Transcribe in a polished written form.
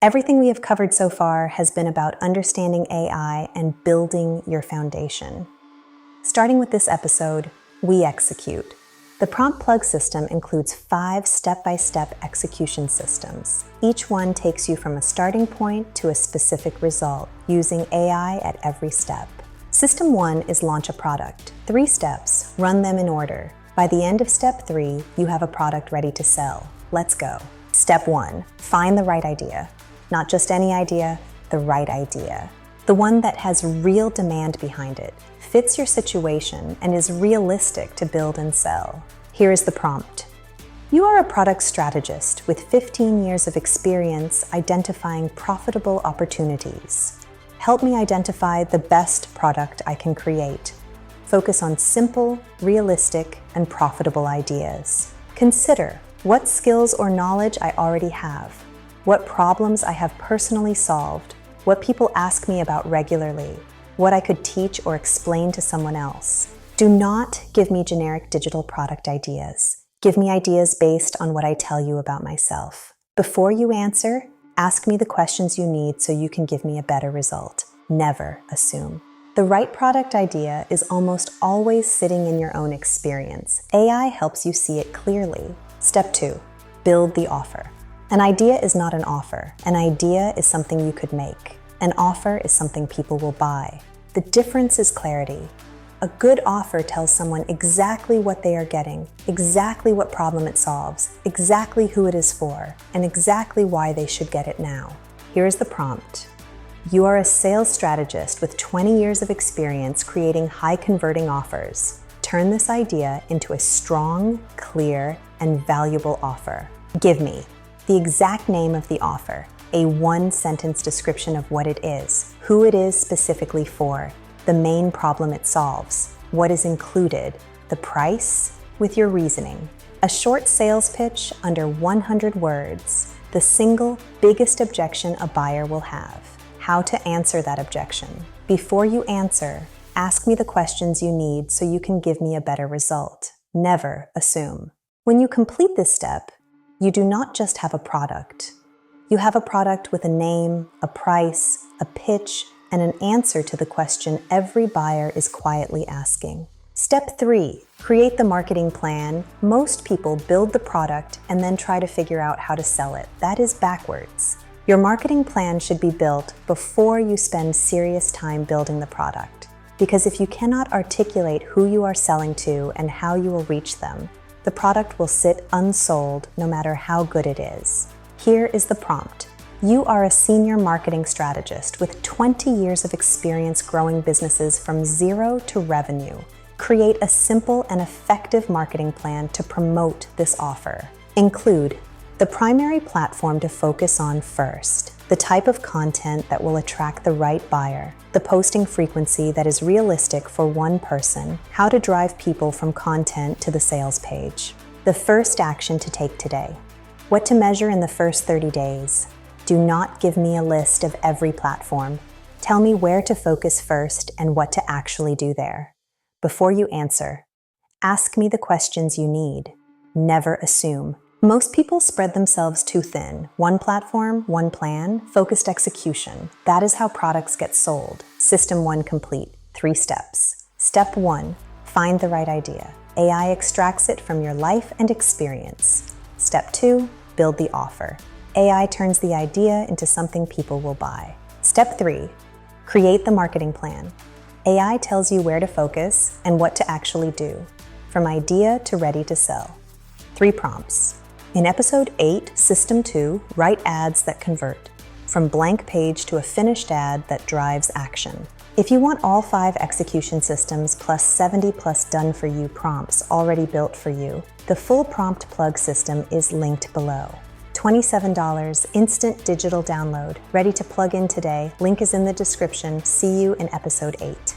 Everything we have covered so far has been about understanding AI and building your foundation. Starting with this episode, we execute. The prompt plug system includes 5 step-by-step execution systems. Each one takes you from a starting point to a specific result, using AI at every step. System 1 is launch a product. 3 steps, run them in order. By the end of step 3, you have a product ready to sell. Let's go. Step 1, find the right idea. Not just any idea, the right idea. The one that has real demand behind it, fits your situation, and is realistic to build and sell. Here is the prompt. You are a product strategist with 15 years of experience identifying profitable opportunities. Help me identify the best product I can create. Focus on simple, realistic, and profitable ideas. Consider what skills or knowledge I already have, what problems I have personally solved, what people ask me about regularly, what I could teach or explain to someone else. Do not give me generic digital product ideas. Give me ideas based on what I tell you about myself. Before you answer, ask me the questions you need so you can give me a better result. Never assume. The right product idea is almost always sitting in your own experience. AI helps you see it clearly. Step 2, build the offer. An idea is not an offer. An idea is something you could make. An offer is something people will buy. The difference is clarity. A good offer tells someone exactly what they are getting, exactly what problem it solves, exactly who it is for, and exactly why they should get it now. Here is the prompt. You are a sales strategist with 20 years of experience creating high-converting offers. Turn this idea into a strong, clear, and valuable offer. Give me the exact name of the offer, a 1-sentence description of what it is, who it is specifically for, the main problem it solves, what is included, the price, with your reasoning. A short sales pitch under 100 words, the single biggest objection a buyer will have. How to answer that objection. Before you answer, ask me the questions you need so you can give me a better result. Never assume. When you complete this step, you do not just have a product. You have a product with a name, a price, a pitch, and an answer to the question every buyer is quietly asking. Step 3, create the marketing plan. Most people build the product and then try to figure out how to sell it. That is backwards. Your marketing plan should be built before you spend serious time building the product. Because if you cannot articulate who you are selling to and how you will reach them, the product will sit unsold no matter how good it is. Here is the prompt. You are a senior marketing strategist with 20 years of experience growing businesses from zero to revenue. Create a simple and effective marketing plan to promote this offer. Include the primary platform to focus on first, the type of content that will attract the right buyer, the posting frequency that is realistic for one person, how to drive people from content to the sales page, the first action to take today, what to measure in the first 30 days. Do not give me a list of every platform. Tell me where to focus first and what to actually do there. Before you answer, ask me the questions you need. Never assume. Most people spread themselves too thin. One platform, one plan, focused execution. That is how products get sold. System 1 complete. 3 steps. Step 1, find the right idea. AI extracts it from your life and experience. Step 2, build the offer. AI turns the idea into something people will buy. Step 3, create the marketing plan. AI tells you where to focus and what to actually do, from idea to ready to sell. 3 prompts. In episode 8, System 2, write ads that convert, from blank page to a finished ad that drives action. If you want all 5 execution systems plus 70 plus done-for-you prompts already built for you, the full prompt plug system is linked below. $27, instant digital download, ready to plug in today. Link is in the description. See you in episode 8.